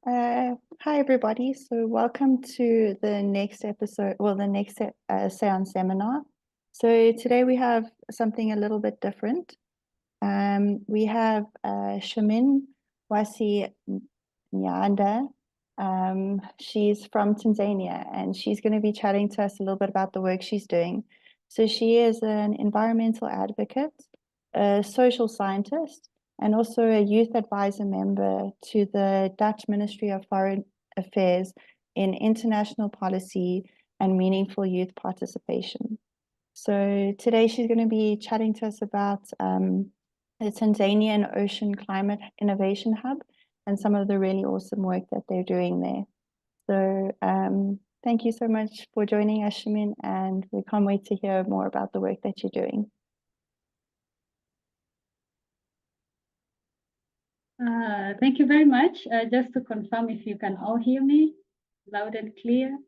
Hi everybody. So welcome to the next episode, well, the next SAEON Seminar. So today we have something a little bit different. We have Shamim Wasi Nyanda. She's from Tanzania and she's going to be chatting to us a little bit about the work she's doing. So she is an environmental advocate, a social scientist, and also a youth advisor member to the Dutch Ministry of Foreign Affairs in international policy and meaningful youth participation. So today she's going to be chatting to us about the Tanzanian Ocean Climate Innovation Hub and some of the really awesome work that they're doing there. So thank you so much for joining us, Shamim, and we can't wait to hear more about the work that you're doing. Thank you very much. Just to confirm if you can all hear me loud and clear,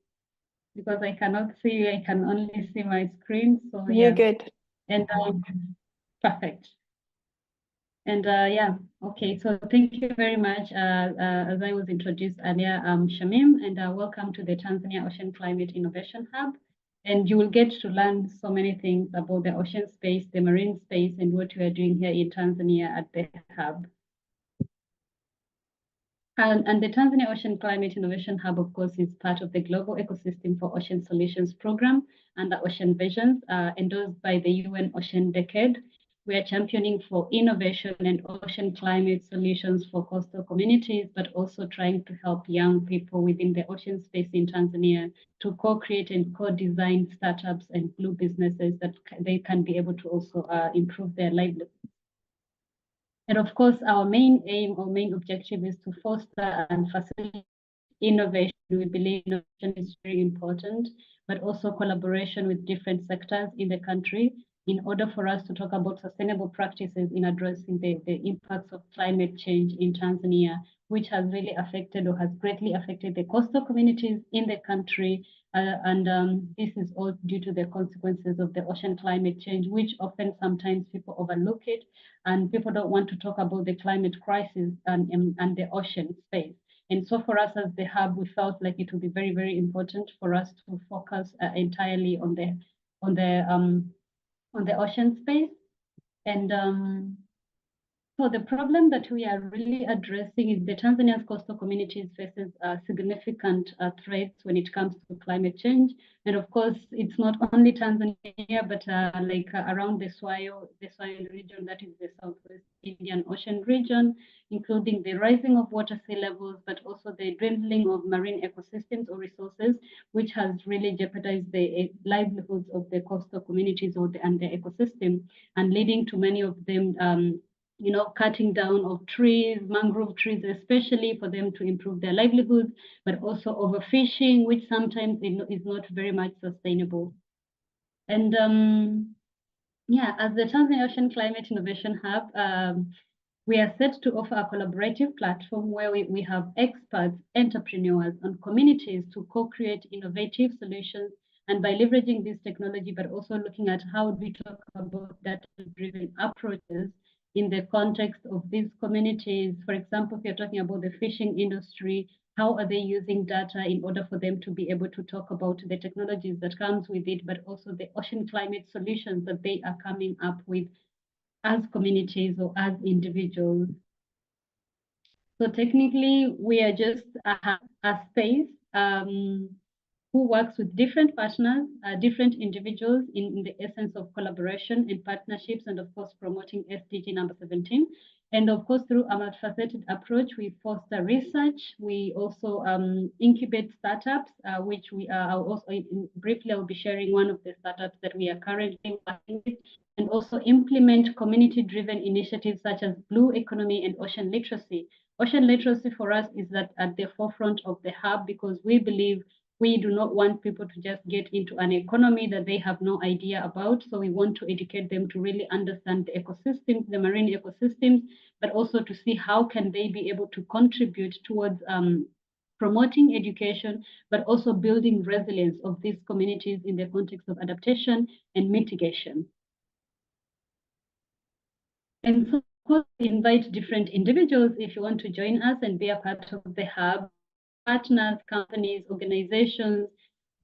because I cannot see you, I can only see my screen. So You're good. And perfect. And okay, so thank you very much. As I was introduced earlier, I'm Shamim, and welcome to the Tanzania Ocean Climate Innovation Hub. And you will get to learn so many things about the ocean space, the marine space, and what we are doing here in Tanzania at the hub. And the Tanzania Ocean Climate Innovation Hub, of course, is part of the Global Ecosystem for Ocean Solutions program and the Ocean Visions, endorsed by the UN Ocean Decade. We are championing for innovation and ocean climate solutions for coastal communities, but also trying to help young people within the ocean space in Tanzania to co-create and co-design startups and blue businesses that they can be able to also improve their livelihood. And of course, our main aim or main objective is to foster and facilitate innovation. We believe innovation is very important, but also collaboration with different sectors in the country in order for us to talk about sustainable practices in addressing the impacts of climate change in Tanzania, which has really affected or has greatly affected the coastal communities in the country. This is all due to the consequences of the ocean climate change, which often sometimes people overlook it, and people don't want to talk about the climate crisis and the ocean space. And so for us as the hub, we felt like it would be very, very important for us to focus entirely on the ocean space. And so the problem that we are really addressing is the Tanzania's coastal communities faces significant threats when it comes to climate change. And of course, it's not only Tanzania, but around the SAEON region, that is the Southwest Indian Ocean region, including the rising of water sea levels, but also the dwindling of marine ecosystems or resources, which has really jeopardized the livelihoods of the coastal communities and the ecosystem, and leading to many of them cutting down of trees, mangrove trees, especially for them to improve their livelihoods, but also overfishing, which sometimes is not very much sustainable. And as the Tanzania Ocean Climate Innovation Hub, we are set to offer a collaborative platform where we have experts, entrepreneurs, and communities to co-create innovative solutions. And by leveraging this technology, but also looking at how we talk about data-driven approaches in the context of these communities. For example, if you're talking about the fishing industry, how are they using data in order for them to be able to talk about the technologies that comes with it, but also the ocean climate solutions that they are coming up with as communities or as individuals. So technically, we are just a space who works with different partners, different individuals in the essence of collaboration and partnerships, and of course, promoting SDG number 17. And of course, through a multifaceted approach, we foster research. We also incubate startups, which we are also briefly, I'll be sharing one of the startups that we are currently working with, and also implement community-driven initiatives such as blue economy and ocean literacy. Ocean literacy for us is that at the forefront of the hub, because we believe we do not want people to just get into an economy that they have no idea about. So we want to educate them to really understand the ecosystems, the marine ecosystems, but also to see how can they be able to contribute towards promoting education, but also building resilience of these communities in the context of adaptation and mitigation. And so course, we invite different individuals if you want to join us and be a part of the hub, partners, companies, organizations.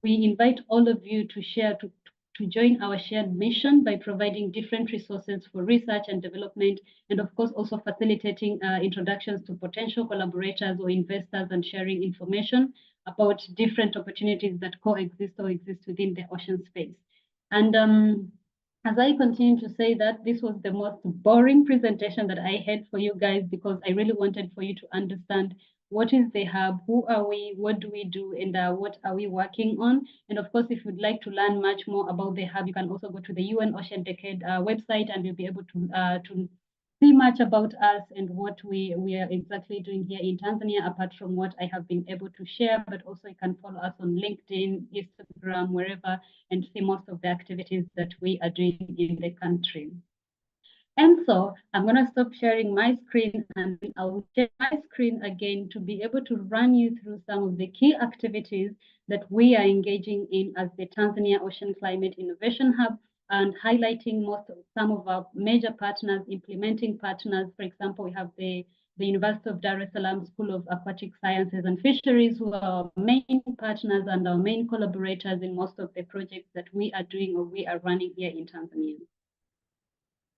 We invite all of you to share, to join our shared mission by providing different resources for research and development, and of course also facilitating introductions to potential collaborators or investors and sharing information about different opportunities that coexist or exist within the ocean space. And as I continue to say that, this was the most boring presentation that I had for you guys, because I really wanted for you to understand what is the hub, who are we, what do we do, and what are we working on. And of course, if you'd like to learn much more about the hub, you can also go to the UN Ocean Decade website, and you'll be able to see much about us and what we are exactly doing here in Tanzania, apart from what I have been able to share. But also you can follow us on LinkedIn, Instagram, wherever, and see most of the activities that we are doing in the country. And so I'm going to stop sharing my screen, and I'll share my screen again to be able to run you through some of the key activities that we are engaging in as the Tanzania Ocean Climate Innovation Hub, and highlighting some of our major partners, implementing partners. For example, we have the University of Dar es Salaam School of Aquatic Sciences and Fisheries, who are our main partners and our main collaborators in most of the projects that we are doing or we are running here in Tanzania.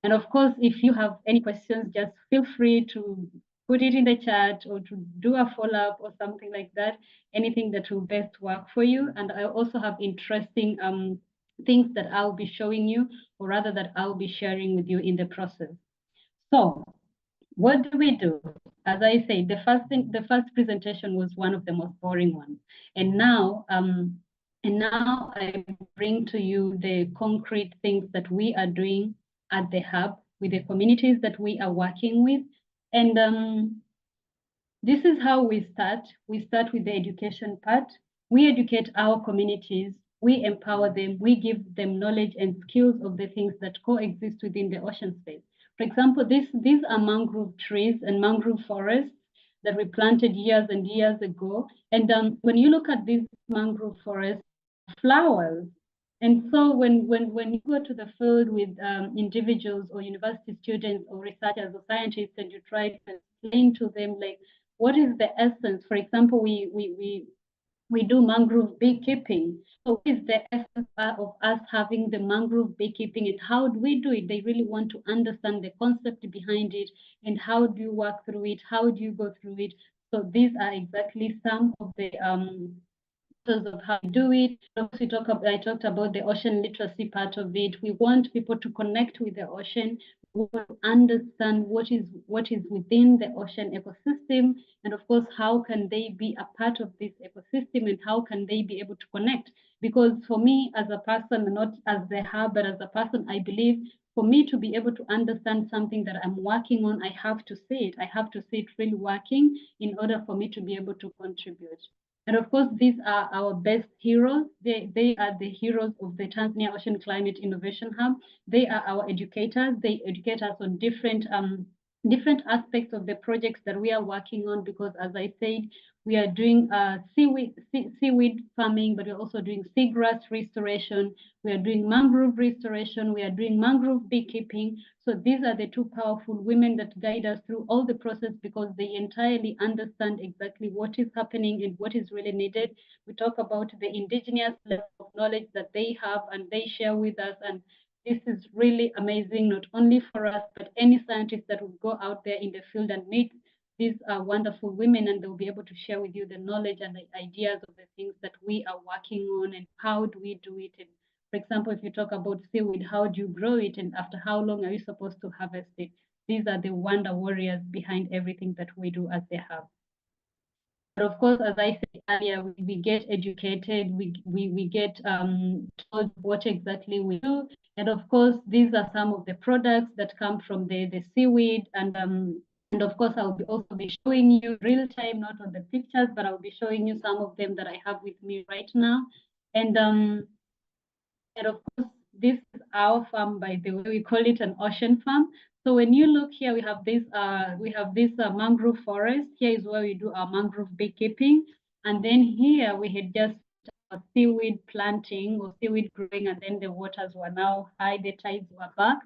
And of course, if you have any questions, just feel free to put it in the chat or to do a follow-up or something like that, anything that will best work for you. And I also have interesting things that I'll be showing you, or rather that I'll be sharing with you in the process. So what do we do? As I say, the first presentation was one of the most boring ones. And now I bring to you the concrete things that we are doing at the hub with the communities that we are working with. And this is how we start. We start with the education part. We educate our communities, we empower them, we give them knowledge and skills of the things that coexist within the ocean space. For example, these are mangrove trees and mangrove forests that we planted years and years ago. And when you look at these mangrove forests, flowers. And so when you go to the field with individuals or university students or researchers or scientists, and you try to explain to them, like, what is the essence? For example, we do mangrove beekeeping. So what is the essence of us having the mangrove beekeeping, and how do we do it? They really want to understand the concept behind it, and how do you work through it? How do you go through it? So these are exactly some of the of how we do it. I talked about the ocean literacy part of it. We want people to connect with the ocean. We want to understand what is within the ocean ecosystem, and of course, how can they be a part of this ecosystem, and how can they be able to connect? Because for me, as a person, not as the hub, but as a person, I believe for me to be able to understand something that I'm working on, I have to see it. I have to see it really working in order for me to be able to contribute. And of course, these are our best heroes. They are the heroes of the Tanzania Ocean Climate Innovation Hub. They are our educators. They educate us on different aspects of the projects that we are working on, because as I said, we are doing seaweed farming, but we're also doing seagrass restoration. We are doing mangrove restoration. We are doing mangrove beekeeping. So these are the two powerful women that guide us through all the process, because they entirely understand exactly what is happening and what is really needed. We talk about the indigenous level of knowledge that they have and they share with us. And this is really amazing, not only for us, but any scientist that will go out there in the field and meet these wonderful women, and they'll be able to share with you the knowledge and the ideas of the things that we are working on, and how do we do it. And for example, if you talk about seaweed, how do you grow it, and after how long are you supposed to harvest it? These are the wonder warriors behind everything that we do as the hub. But of course, as I said earlier, we get educated, we get told what exactly we do. And of course, these are some of the products that come from the seaweed. And of course, I'll also be showing you real time, not on the pictures, but I'll be showing you some of them that I have with me right now. And of course, this is our farm, by the way. We call it an ocean farm. So when you look here, we have this mangrove forest. Here is where we do our mangrove beekeeping. And then here we had just seaweed planting or seaweed growing, and then the waters were now high, the tides were back.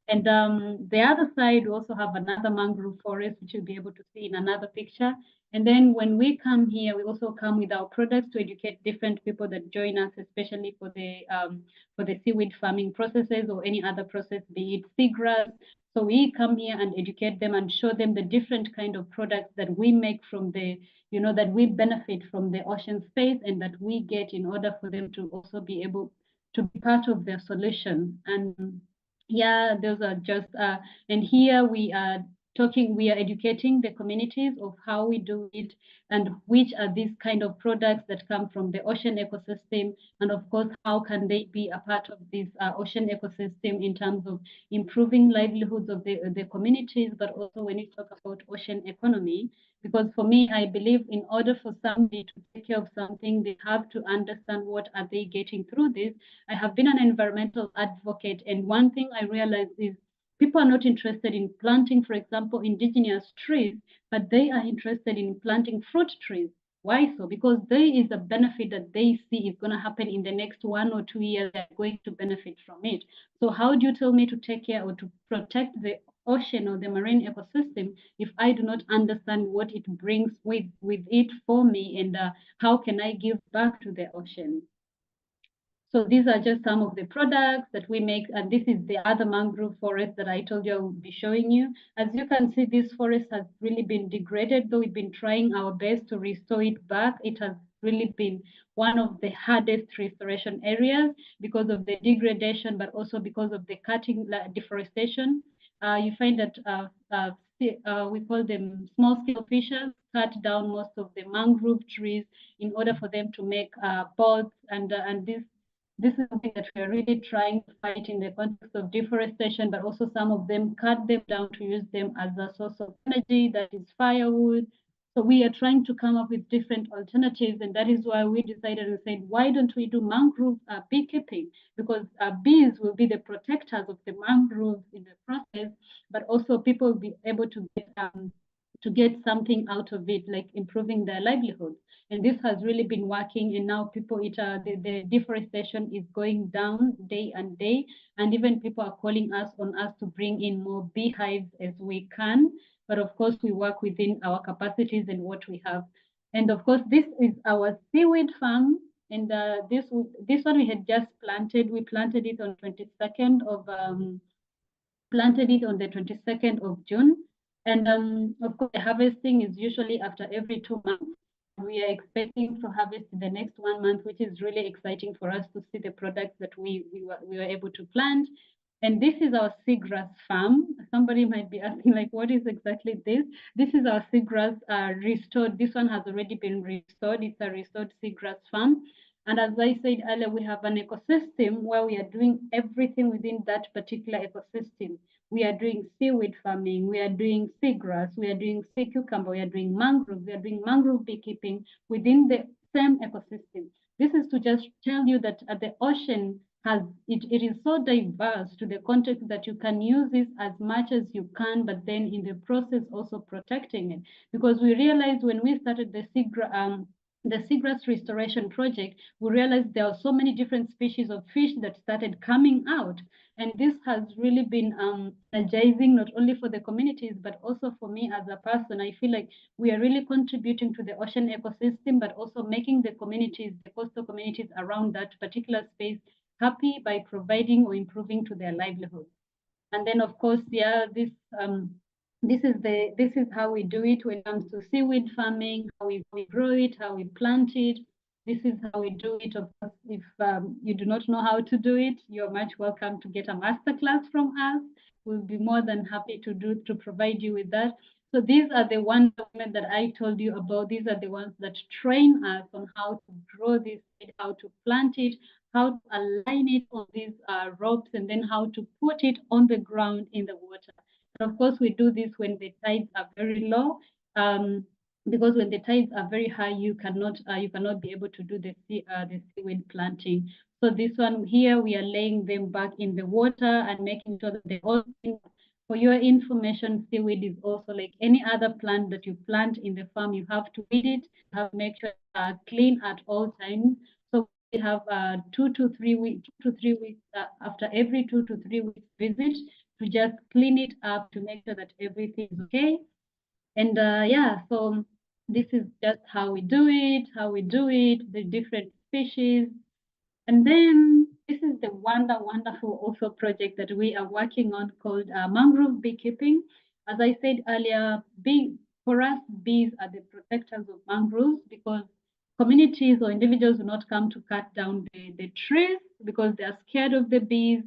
And the other side, we also have another mangrove forest, which you'll be able to see in another picture. And then when we come here, we also come with our products to educate different people that join us, especially for the seaweed farming processes or any other process, be it seagrass. So we come here and educate them and show them the different kind of products that we make from the, that we benefit from the ocean space and that we get in order for them to also be able to be part of their solution. And yeah, those are just, and here we are educating the communities of how we do it and which are these kind of products that come from the ocean ecosystem. And of course, how can they be a part of this ocean ecosystem in terms of improving livelihoods of the communities, but also when you talk about ocean economy. Because for me, I believe in order for somebody to take care of something, they have to understand what are they getting through this. I have been an environmental advocate, and one thing I realized is people are not interested in planting, for example, indigenous trees, but they are interested in planting fruit trees. Why so? Because there is a benefit that they see is going to happen in the next 1 or 2 years. They're going to benefit from it. So how do you tell me to take care or to protect the ocean or the marine ecosystem if I do not understand what it brings with it for me, and how can I give back to the ocean? So these are just some of the products that we make. And this is the other mangrove forest that I told you I would be showing you. As you can see, this forest has really been degraded, though we've been trying our best to restore it back. It has really been one of the hardest restoration areas because of the degradation, but also because of the cutting, deforestation. You find that we call them small-scale fishers cut down most of the mangrove trees in order for them to make boats, and this is something that we are really trying to fight in the context of deforestation, but also some of them cut them down to use them as a source of energy, that is firewood. So we are trying to come up with different alternatives, and that is why we decided and said, why don't we do mangrove beekeeping? Because bees will be the protectors of the mangroves in the process, but also people will be able to get something out of it, like improving their livelihood. And this has really been working, and now people, the deforestation is going down day and day, and even people are calling us on us to bring in more beehives as we can. But of course, we work within our capacities and what we have. And of course, this is our seaweed farm. And this one we had just planted. We planted it on 22nd of planted it on the 22nd of June. And of course, the harvesting is usually after every 2 months. We are expecting to harvest in the next 1 month, which is really exciting for us to see the products that we were able to plant. And this is our seagrass farm. Somebody might be asking, like, what is exactly this? This is our seagrass restored. This one has already been restored. It's a restored seagrass farm. And as I said earlier, we have an ecosystem where we are doing everything within that particular ecosystem. We are doing seaweed farming, we are doing seagrass, we are doing sea cucumber, we are doing mangrove, we are doing mangrove beekeeping within the same ecosystem. This is to just tell you that the ocean it is so diverse to the context that you can use this as much as you can, but then in the process also protecting it. Because we realized when we started the seagrass restoration project, we realized there are so many different species of fish that started coming out. And this has really been energizing, not only for the communities, but also for me as a person. I feel like we are really contributing to the ocean ecosystem, but also making the communities, the coastal communities around that particular space happy by providing or improving to their livelihood. And then of course, yeah, this is how we do it when it comes to seaweed farming, how we grow it, how we plant it. This is how we do it. Of course, if you do not know how to do it, you're much welcome to get a masterclass from us. We'll be more than happy to provide you with that. So these are the women that I told you about. These are the ones that train us on how to grow this, how to plant it, how to align it on these ropes, and then how to put it on the ground in the water. And of course, we do this when the tides are very low, because when the tides are very high, you cannot be able to do the seaweed planting. So this one here, we are laying them back in the water and making sure that they all. For your information, seaweed is also like any other plant that you plant in the farm. You have to weed it. You have to make sure it's clean at all times. So we have 2 to 3 weeks, after every 2 to 3 weeks visit, to just clean it up, to make sure that everything is okay. And yeah, so this is just how we do it, the different species. And then this is the wonderful also project that we are working on called mangrove beekeeping. As I said earlier, for us, bees are the protectors of mangroves, because communities or individuals do not come to cut down the trees because they are scared of the bees.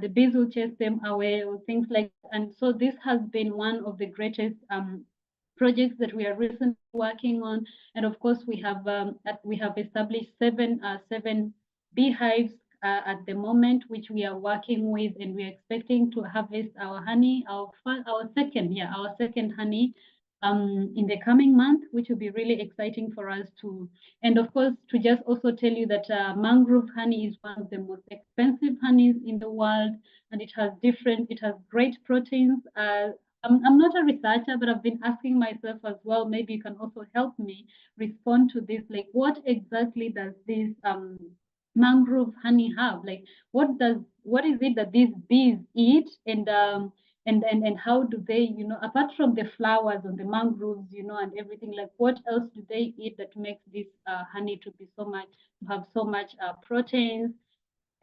The bees will chase them away or things like that. And so this has been one of the greatest projects that we are recently working on. And of course, we have established seven beehives at the moment, which we are working with, and we are expecting to harvest our honey, our second honey in the coming month, which will be really exciting for us to. And of course, to just also tell you that mangrove honey is one of the most expensive honeys in the world, and it has great proteins. I'm not a researcher, but I've been asking myself as well, maybe you can also help me respond to this. Like, what exactly does this mangrove honey have? Like, what is it that these bees eat? And how do they, apart from the flowers on the mangroves, and everything, like what else do they eat that makes this honey to have so much proteins?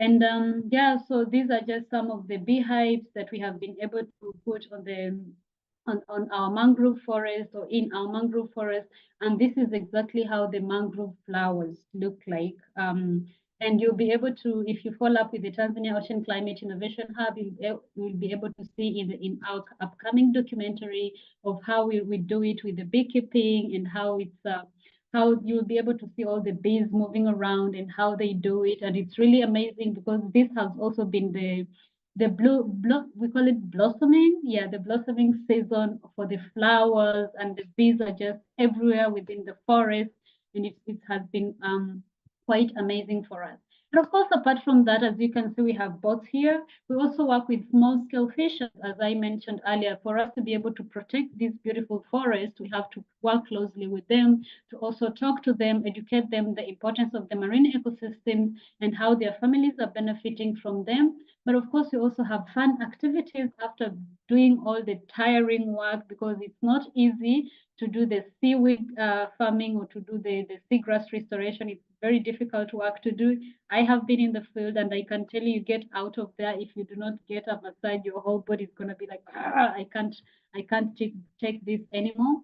And yeah, so these are just some of the beehives that we have been able to put on our mangrove forest or in our mangrove forest. And this is exactly how the mangrove flowers look like. And you'll be able to, if you follow up with the Tanzania Ocean Climate Innovation Hub, you'll be able to see in our upcoming documentary of how we do it with the beekeeping, and how you'll be able to see all the bees moving around and how they do it. And it's really amazing, because this has also been the we call it blossoming. Yeah, the blossoming season for the flowers, and the bees are just everywhere within the forest. And it has been quite amazing for us. And of course, apart from that, as you can see, we have boats here. We also work with small scale fishers, as I mentioned earlier. For us to be able to protect these beautiful forests, we have to work closely with them, to also talk to them, educate them the importance of the marine ecosystem and how their families are benefiting from them. But of course, we also have fun activities after doing all the tiring work, because it's not easy to do the seaweed farming or to do the seagrass restoration. It's very difficult work to do. I have been in the field, and I can tell you, get out of there. If you do not get a massage, your whole body is going to be like, I can't take this anymore.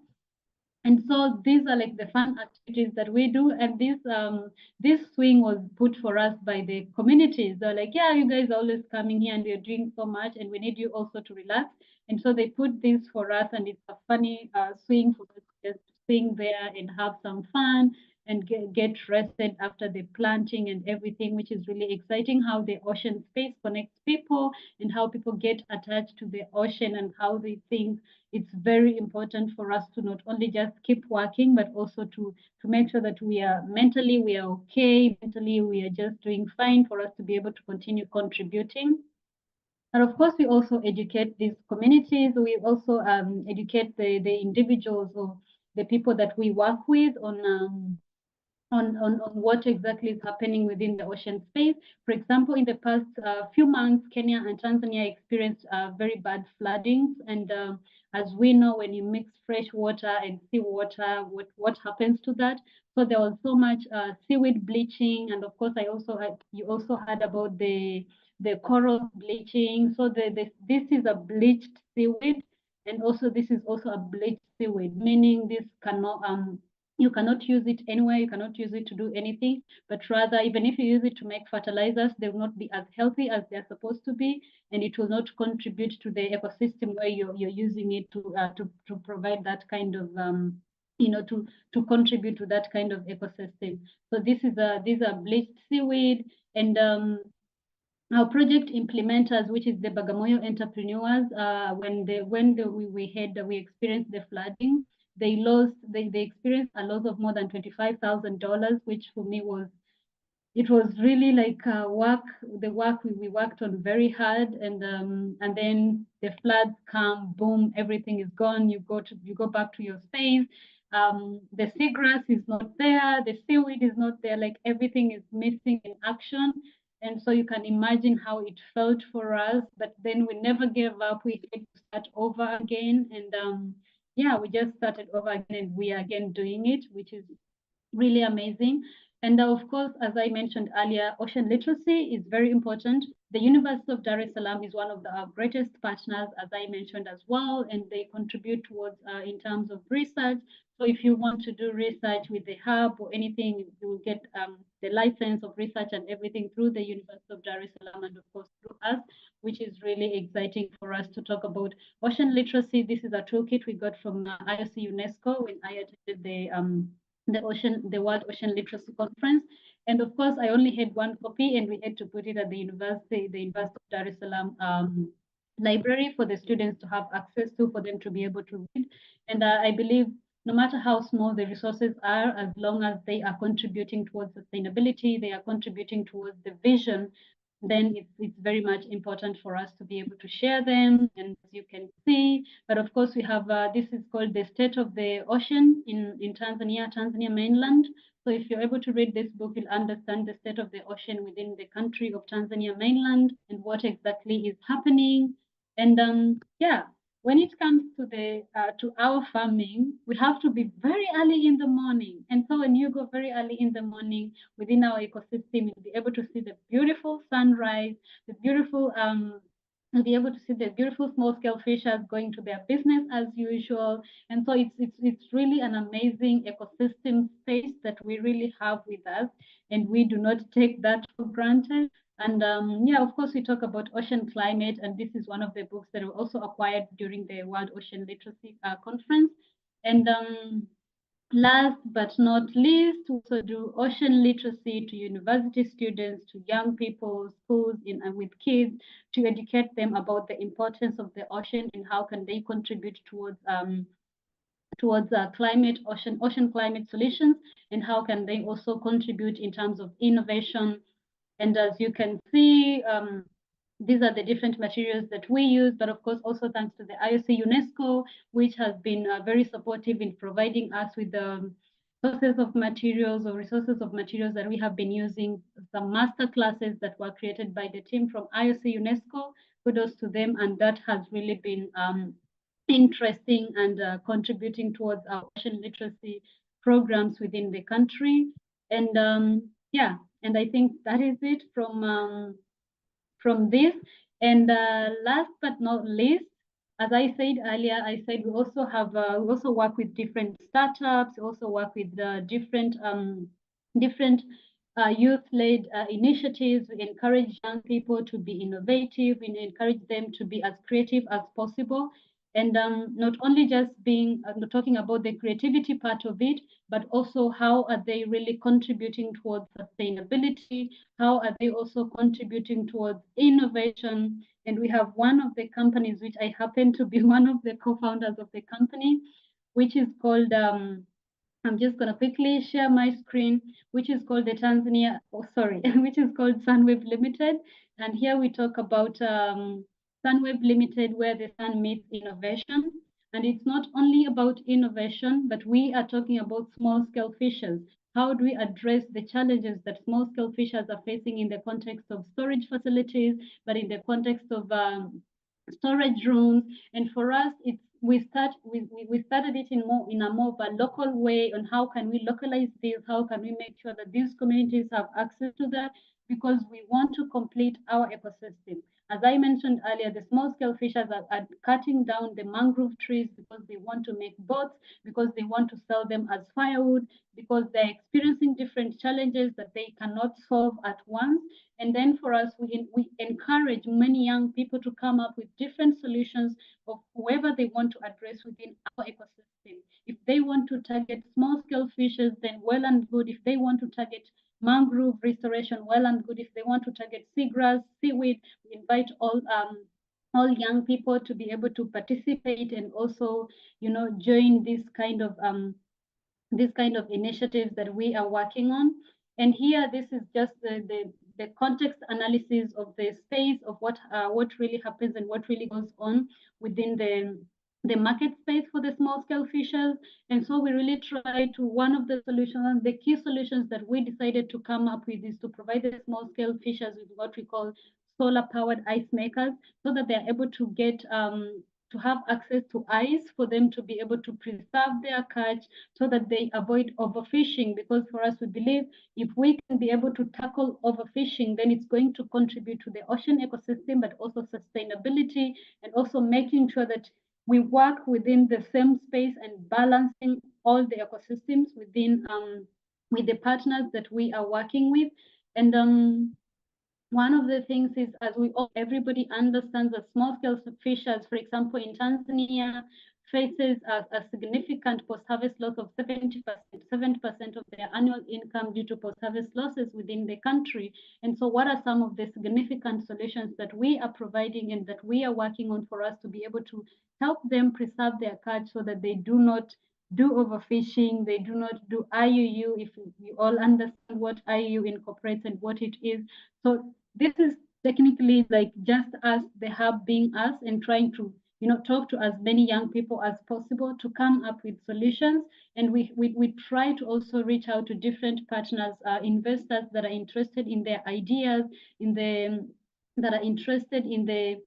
And so these are like the fun activities that we do. And this swing was put for us by the communities. They're like, yeah, you guys are always coming here and we're doing so much, and we need you also to relax. And so they put this for us, and it's a funny swing for us to just swing there and have some fun and get rested after the planting and everything, which is really exciting, how the ocean space connects people and how people get attached to the ocean, and how they think it's very important for us to not only just keep working, but also to make sure that we are okay, mentally we are just doing fine, for us to be able to continue contributing. And of course, we also educate these communities. We also educate the individuals or the people that we work with on what exactly is happening within the ocean space. For example, in the past few months, Kenya and Tanzania experienced very bad floodings. And as we know, when you mix fresh water and seawater, what happens to that? So there was so much seaweed bleaching. And of course, you also heard about the coral bleaching. So this is a bleached seaweed. And also, this is also a bleached seaweed, meaning this cannot you cannot use it anywhere, you cannot use it to do anything, but rather, even if you use it to make fertilizers, they will not be as healthy as they're supposed to be, and it will not contribute to the ecosystem where you're using it to provide that kind of to contribute to that kind of ecosystem. So these are bleached seaweed. And our project implementers, which is the Bagamoyo entrepreneurs, we experienced the flooding, they experienced a loss of more than $25,000, which for me was really like we worked on very hard. And then the floods come, boom, everything is gone. You go back to your space. The seagrass is not there, the seaweed is not there, like everything is missing in action. And so you can imagine how it felt for us, but then we never gave up. We had to start over again. And yeah, we just started over again and we are again doing it, which is really amazing. And of course, as I mentioned earlier, ocean literacy is very important. The University of Dar es Salaam is one of our greatest partners, as I mentioned as well, and they contribute towards in terms of research. So if you want to do research with the hub or anything, you will get the license of research and everything through the University of Dar es Salaam and of course through us, which is really exciting for us to talk about ocean literacy. This is a toolkit we got from IOC UNESCO when I attended the World Ocean Literacy Conference. And of course, I only had one copy and we had to put it at the University of Dar es Salaam library for the students to have access to, for them to be able to read. And I believe no matter how small the resources are, as long as they are contributing towards sustainability, they are contributing towards the vision, then it's very much important for us to be able to share them. And as you can see, but of course we have, this is called the State of the Ocean in Tanzania mainland. So if you're able to read this book, you'll understand the state of the ocean within the country of Tanzania mainland and what exactly is happening. And yeah, when it comes to our farming, we have to be very early in the morning. And so when you go very early in the morning within our ecosystem, you'll be able to see the beautiful sunrise, the beautiful you'll be able to see the beautiful small-scale fishers going to their business as usual. And so it's really an amazing ecosystem space that we really have with us, and we do not take that for granted. And yeah, of course, we talk about ocean climate, and this is one of the books that we also acquired during the World Ocean Literacy Conference. And last but not least, we also do ocean literacy to university students, to young people, schools, with kids, to educate them about the importance of the ocean and how can they contribute towards ocean climate solutions, and how can they also contribute in terms of innovation. And as you can see, these are the different materials that we use, but of course, also thanks to the IOC UNESCO, which has been very supportive in providing us with the sources of materials or resources of materials that we have been using, some master classes that were created by the team from IOC UNESCO. Kudos to them, and that has really been interesting and contributing towards our ocean literacy programs within the country. And yeah, and I think that is it from this. And last but not least, as I said earlier, we also have we also work with different startups, also work with different youth-led initiatives. We encourage young people to be innovative. We encourage them to be as creative as possible. And not only just being talking about the creativity part of it, but also how are they really contributing towards sustainability? How are they also contributing towards innovation? And we have one of the companies, which I happen to be one of the co-founders of the company, which is called I'm just going to quickly share my screen, which is called which is called Sunweb Limited. And here we talk about Sunweb Limited, where the sun meets innovation. And it's not only about innovation, but we are talking about small-scale fishers. How do we address the challenges that small-scale fishers are facing in the context of storage facilities, but in the context of storage rooms? And for us, we started it in a more of a local way on how can we localize this, how can we make sure that these communities have access to that, because we want to complete our ecosystem. As I mentioned earlier, the small-scale fishers are cutting down the mangrove trees because they want to make boats, because they want to sell them as firewood, because they're experiencing different challenges that they cannot solve at once. And then for us, we encourage many young people to come up with different solutions of whoever they want to address within our ecosystem. If they want to target small-scale fishes, then well and good. If they want to target mangrove restoration, well and good. If they want to target seagrass, seaweed, we invite all young people to be able to participate and also, join this kind of initiatives that we are working on. And here, this is just the context analysis of the space of what really happens and what really goes on within market space for the small scale fishers. And so we really try to, one of the solutions, the key solutions that we decided to come up with is to provide the small scale fishers with what we call solar powered ice makers, so that they're able to get to have access to ice for them to be able to preserve their catch, so that they avoid overfishing. Because for us, we believe if we can be able to tackle overfishing, then it's going to contribute to the ocean ecosystem, but also sustainability, and also making sure that we work within the same space and balancing all the ecosystems within with the partners that we are working with. And one of the things is, as we all, everybody understands that small scale fishers, for example, in Tanzania, faces a significant post-harvest loss of 70% of their annual income due to post-harvest losses within the country. And so what are some of the significant solutions that we are providing and that we are working on for us to be able to help them preserve their catch, so that they do not do overfishing, they do not do IUU, if you all understand what IUU incorporates and what it is. So this is technically like just us, the hub being us, and trying to, you know, talk to as many young people as possible to come up with solutions. And we try to also reach out to different partners, investors that are interested in their ideas, that are interested in their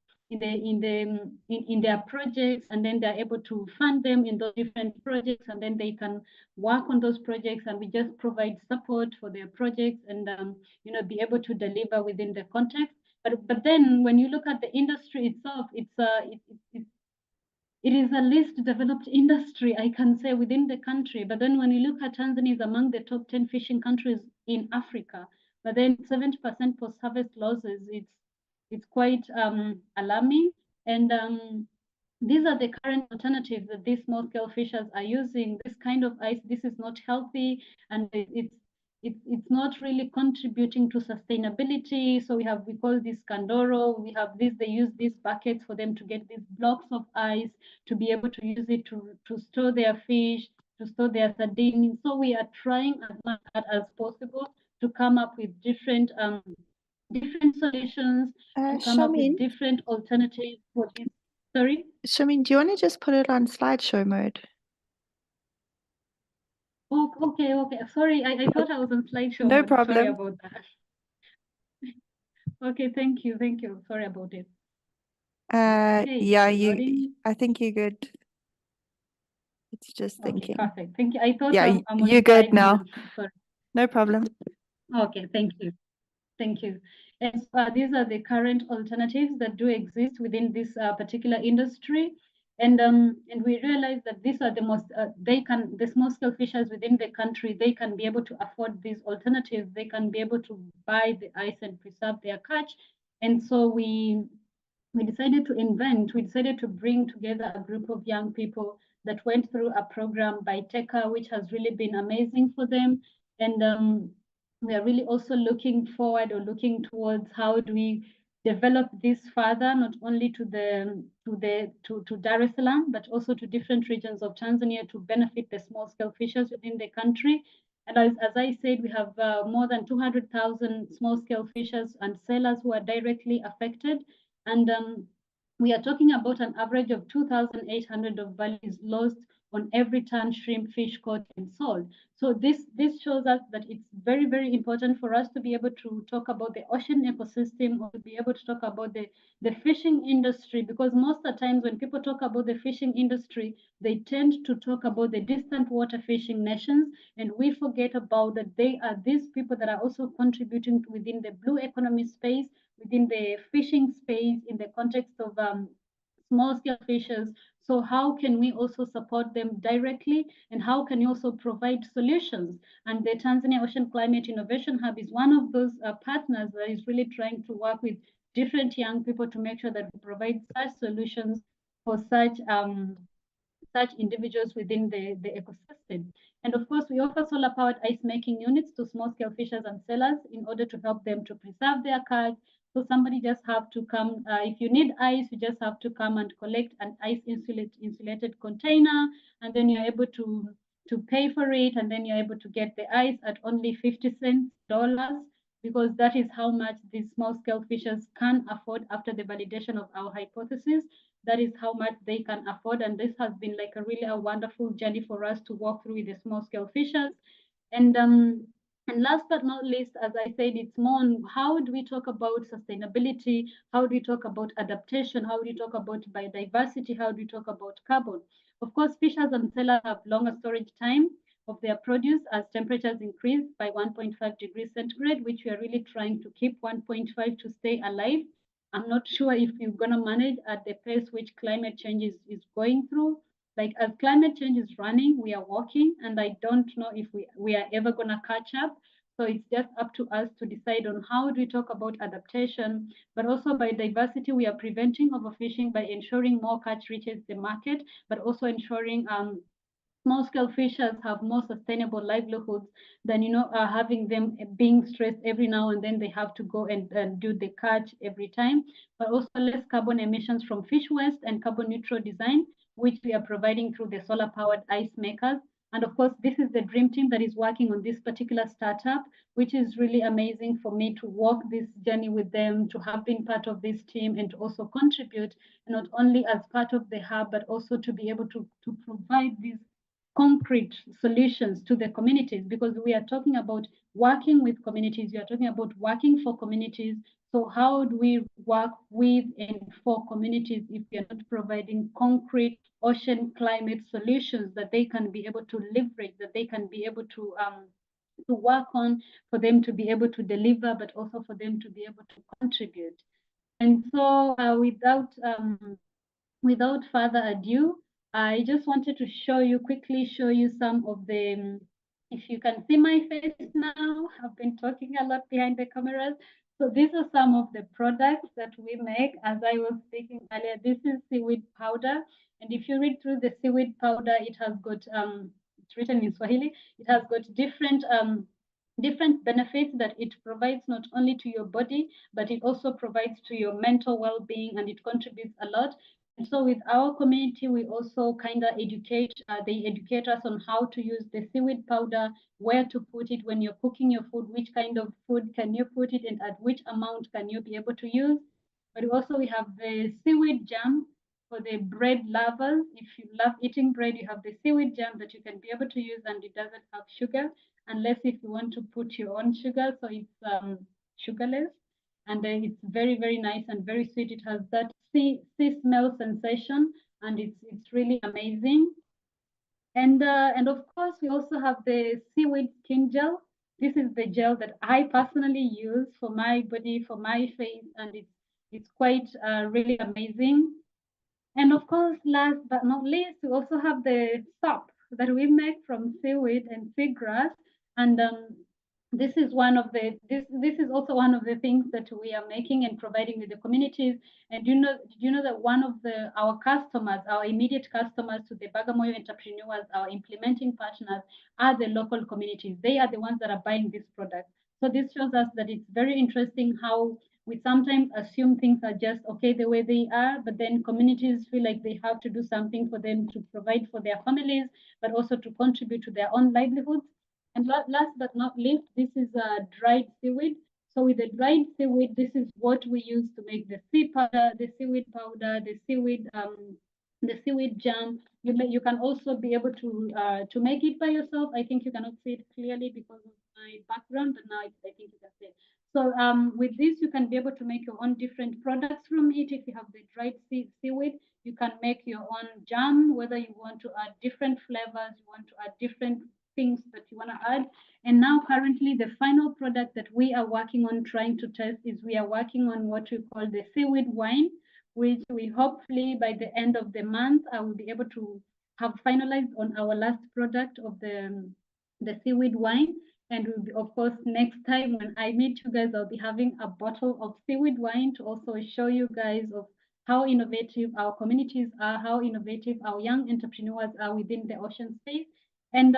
projects, and then they're able to fund them in those different projects, and then they can work on those projects, and we just provide support for their projects, and you know, be able to deliver within the context. But then when you look at the industry itself, it is a least developed industry, I can say, within the country. But then when you look at Tanzania is among the top 10 fishing countries in Africa, but then 70% post-harvest losses, it's quite alarming. And these are the current alternatives that these small-scale fishers are using. This kind of ice, this is not healthy, and it's not really contributing to sustainability. So we call this kandoro. We have this, they use these buckets for them to get these blocks of ice to be able to use it to store their fish, to store their sardines. So we are trying as much as possible to come up with different solutions, to come up with Shamim, different alternatives for this. Sorry? Shamim, do you want to just put it on slideshow mode? Oh, okay. Sorry, I thought I was on slideshow No mode. Sorry problem. about that. Okay, thank you. Sorry about it. Okay, Yeah, loading. I think you're good. It's just Okay, thinking. perfect. Thank you. I thought Yeah, I'm on you're good slide now. one. Sorry. No problem. Okay, thank you. And these are the current alternatives that do exist within this particular industry. And we realize that these are the most, the small scale fishers within the country, they can be able to afford these alternatives. They can be able to buy the ice and preserve their catch. And so we decided to bring together a group of young people that went through a program by TECA, which has really been amazing for them. And we are really also looking forward, or looking towards, how do we develop this further, not only to Dar es Salaam, but also to different regions of Tanzania, to benefit the small scale fishers within the country. And as I said, we have more than 200,000 small scale fishers and sellers who are directly affected. And we are talking about an average of 2,800 of values lost on every ton shrimp, fish caught and sold. So this shows us that it's very, very important for us to be able to talk about the ocean ecosystem, or to be able to talk about the fishing industry, because most of the times when people talk about the fishing industry, they tend to talk about the distant water fishing nations, and we forget about that they are these people that are also contributing within the blue economy space, within the fishing space, in the context of small scale fishers. So how can we also support them directly, and how can you also provide solutions? And the Tanzania Ocean Climate Innovation Hub is one of those partners that is really trying to work with different young people to make sure that we provide such solutions for such individuals within the ecosystem. And of course, we offer solar powered ice making units to small scale fishers and sellers in order to help them to preserve their catch. So somebody just have to come, if you need ice, you just have to come and collect an ice insulated container, and then you're able to pay for it, and then you're able to get the ice at only 50 cents, because that is how much these small scale fishers can afford after the validation of our hypothesis, that is how much they can afford. And this has been like a really wonderful journey for us to walk through with the small scale fishers. And last but not least, as I said, it's more on how do we talk about sustainability? How do we talk about adaptation? How do we talk about biodiversity? How do we talk about carbon? Of course, fishers and sellers have longer storage time of their produce as temperatures increase by 1.5 degrees centigrade, which we are really trying to keep 1.5 to stay alive. I'm not sure if you're going to manage at the pace which climate change is going through. Like as climate change is running, we are walking, and I don't know if we are ever going to catch up. So it's just up to us to decide on how do we talk about adaptation, but also biodiversity. We are preventing overfishing by ensuring more catch reaches the market, but also ensuring small scale fishers have more sustainable livelihoods than having them being stressed every now and then they have to go and do the catch every time, but also less carbon emissions from fish waste and carbon neutral design, which we are providing through the solar powered ice makers. And of course, this is the dream team that is working on this particular startup, which is really amazing for me to walk this journey with them, to have been part of this team, and to also contribute not only as part of the hub, but also to be able to provide these concrete solutions to the communities, because we are talking about working with communities, we are talking about working for communities. So how do we work with and for communities if we are not providing concrete ocean climate solutions that they can be able to leverage, that they can be able to work on, for them to be able to deliver, but also for them to be able to contribute. And so without further ado, I just wanted to quickly show you some of the, if you can see my face now, I've been talking a lot behind the cameras. So these are some of the products that we make. As I was speaking earlier, this is seaweed powder. And if you read through the seaweed powder, it has got, it's written in Swahili, it has got different benefits that it provides not only to your body, but it also provides to your mental well-being, and it contributes a lot. And so with our community, we also kind of educate, they educate us on how to use the seaweed powder, where to put it when you're cooking your food, which kind of food can you put it, and at which amount can you be able to use. But also we have the seaweed jam for the bread lovers. If you love eating bread, you have the seaweed jam that you can be able to use, and it doesn't have sugar, unless if you want to put your own sugar, so it's sugarless. And it's very, very nice and very sweet. It has that sea smell sensation, and it's really amazing. And of course, we also have the seaweed skin gel. This is the gel that I personally use for my body, for my face, and it's quite really amazing. And of course, last but not least, we also have the soap that we make from seaweed and seagrass. And this is this is also one of the things that we are making and providing with the communities. And did you know that one of our customers, our immediate customers to the Bagamoyo entrepreneurs, our implementing partners, are the local communities. They are the ones that are buying this product. So this shows us that it's very interesting how we sometimes assume things are just okay the way they are, but then communities feel like they have to do something for them to provide for their families, but also to contribute to their own livelihoods. And last but not least, this is dried seaweed. So with the dried seaweed, this is what we use to make the seaweed powder, the seaweed jam. You can also be able to make it by yourself. I think you cannot see it clearly because of my background, but now I think you can see it. So with this, you can be able to make your own different products from it. If you have the dried seaweed, you can make your own jam, whether you want to add different flavors, you want to add different things that you want to add. And now currently the final product that we are working on trying to test is we are working on what we call the seaweed wine, which we hopefully by the end of the month, I will be able to have finalized on our last product of the seaweed wine. And we'll be, of course, next time when I meet you guys, I'll be having a bottle of seaweed wine to also show you guys of how innovative our communities are, how innovative our young entrepreneurs are within the ocean space. And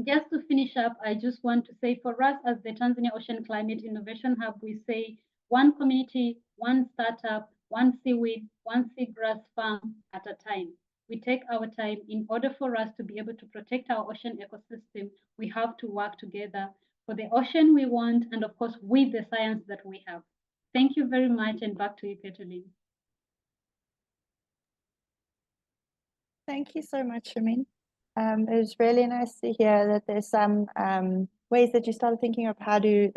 just to finish up, I just want to say for us as the Tanzania Ocean Climate Innovation Hub, we say one community, one startup, one seaweed, one seagrass farm at a time. We take our time. In order for us to be able to protect our ocean ecosystem, we have to work together for the ocean we want, and of course, with the science that we have. Thank you very much, and back to you, Kathleen. Thank you so much, Shamim. It was really nice to hear that there's some ways that you started thinking of how to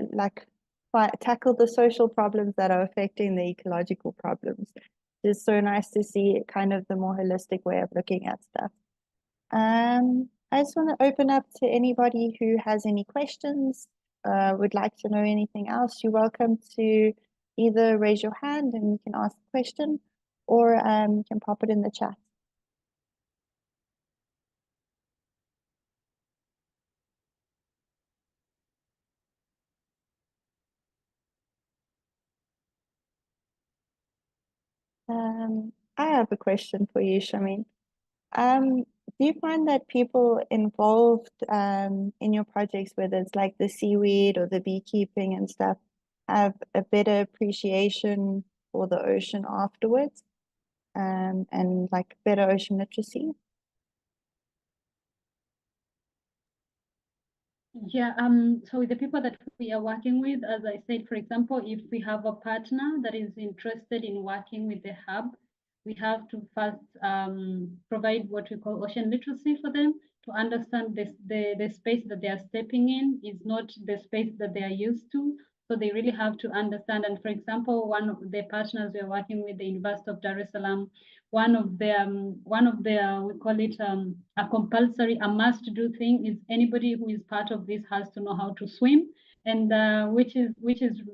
tackle the social problems that are affecting the ecological problems. It's so nice to see kind of the more holistic way of looking at stuff. I just want to open up to anybody who has any questions, would like to know anything else. You're welcome to either raise your hand and you can ask a question, or you can pop it in the chat. I have a question for you, Shamin. Do you find that people involved in your projects, whether it's like the seaweed or the beekeeping and stuff, have a better appreciation for the ocean afterwards, and like better ocean literacy? Yeah, so with the people that we are working with, as I said, for example, if we have a partner that is interested in working with the hub, we have to first provide what we call ocean literacy for them to understand the space that they are stepping in is not the space that they are used to. So they really have to understand. And for example, one of the partners we are working with, the University of Dar es Salaam, one of the we call it a compulsory, a must do thing is anybody who is part of this has to know how to swim, and which is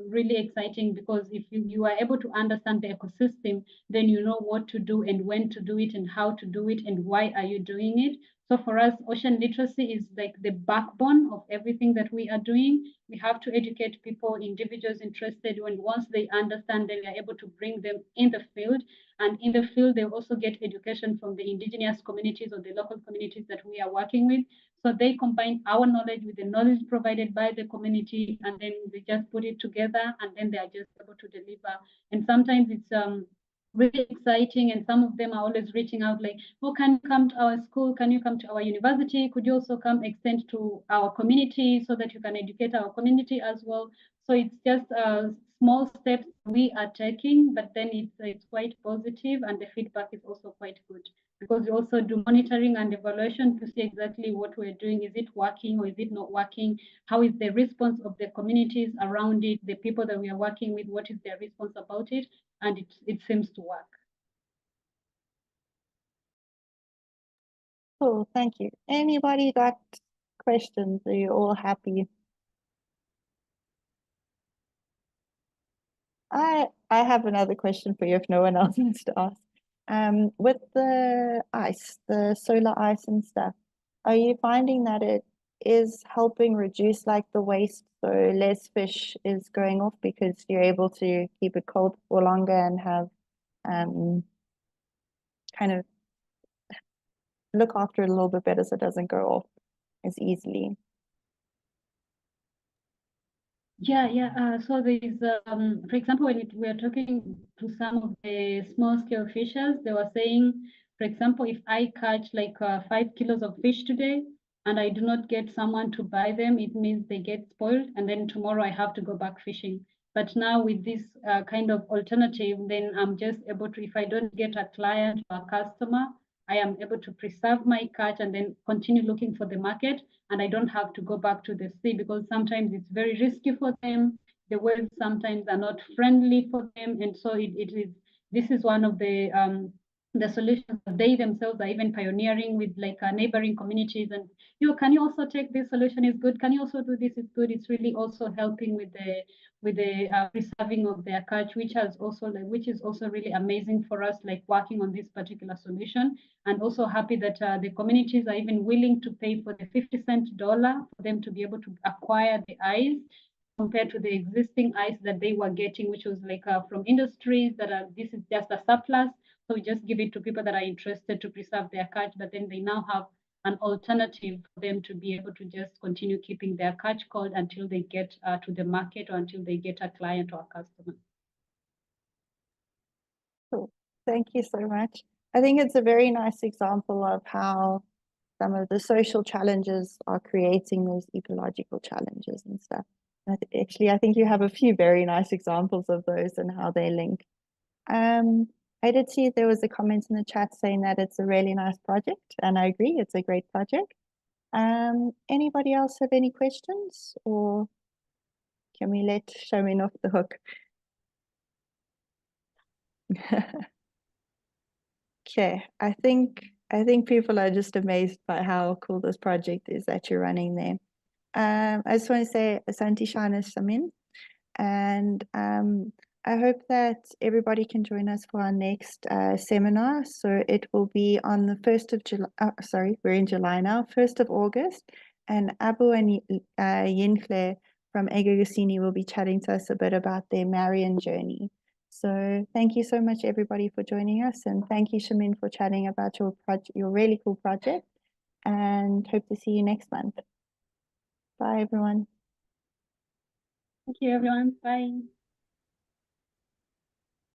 really exciting, because if you are able to understand the ecosystem, then you know what to do and when to do it and how to do it and why are you doing it. So for us, ocean literacy is like the backbone of everything that we are doing. We have to educate people, individuals interested, and once they understand, then we are able to bring them in the field. And in the field, they also get education from the indigenous communities or the local communities that we are working with. So they combine our knowledge with the knowledge provided by the community, and then they just put it together, and then they are just able to deliver. And sometimes it's really exciting, and some of them are always reaching out like, oh, can you come to our school, can you come to our university, could you also come extend to our community so that you can educate our community as well. So it's just small steps we are taking, but then it's quite positive, and the feedback is also quite good, because we also do monitoring and evaluation to see exactly what we're doing. Is it working or is it not working? How is the response of the communities around it, the people that we are working with, what is their response about it? And it seems to work. Cool, thank you. Anybody got questions? Are you all happy? I have another question for you if no one else wants to ask. With the ice, the solar ice and stuff, are you finding that it is helping reduce like the waste, so less fish is going off because you're able to keep it cold for longer and have kind of look after it a little bit better so it doesn't go off as easily? Yeah. So there's, for example, when we are talking to some of the small scale fishers, they were saying, for example, if I catch like 5 kilos of fish today and I do not get someone to buy them, it means they get spoiled, and then tomorrow I have to go back fishing. But now with this kind of alternative, then I'm just able to, if I don't get a client or a customer, I am able to preserve my catch and then continue looking for the market, and I don't have to go back to the sea, because sometimes it's very risky for them. The waves sometimes are not friendly for them, and so it is. This is one of the solutions that they themselves are even pioneering with, like neighboring communities. And can you also take this solution? Is good. Can you also do this? Is good. It's really also helping with the preserving of their catch, which is also really amazing for us, like working on this particular solution. And also happy that the communities are even willing to pay for the 50-cent dollar for them to be able to acquire the ice, compared to the existing ice that they were getting, which was like from industries that are, this is just a surplus. So we just give it to people that are interested to preserve their catch, but then they now have an alternative for them to be able to just continue keeping their catch cold until they get to the market, or until they get a client or a customer. Cool. Thank you so much. I think it's a very nice example of how some of the social challenges are creating those ecological challenges and stuff. Actually, I think you have a few very nice examples of those and how they link. I did see there was a comment in the chat saying that it's a really nice project, and I agree, it's a great project. Anybody else have any questions, or can we let Shamim off the hook? Okay, I think people are just amazed by how cool this project is that you're running there. I just want to say Asante Shana Shamim, and I hope that everybody can join us for our next seminar. So it will be on the 1st of July. Sorry, we're in July now, 1st of August, and Abu and Yinfle from Egagasini will be chatting to us a bit about their Marian journey. So thank you so much, everybody, for joining us, and thank you, Shamim, for chatting about your really cool project, and hope to see you next month. Bye, everyone. Thank you, everyone. Bye.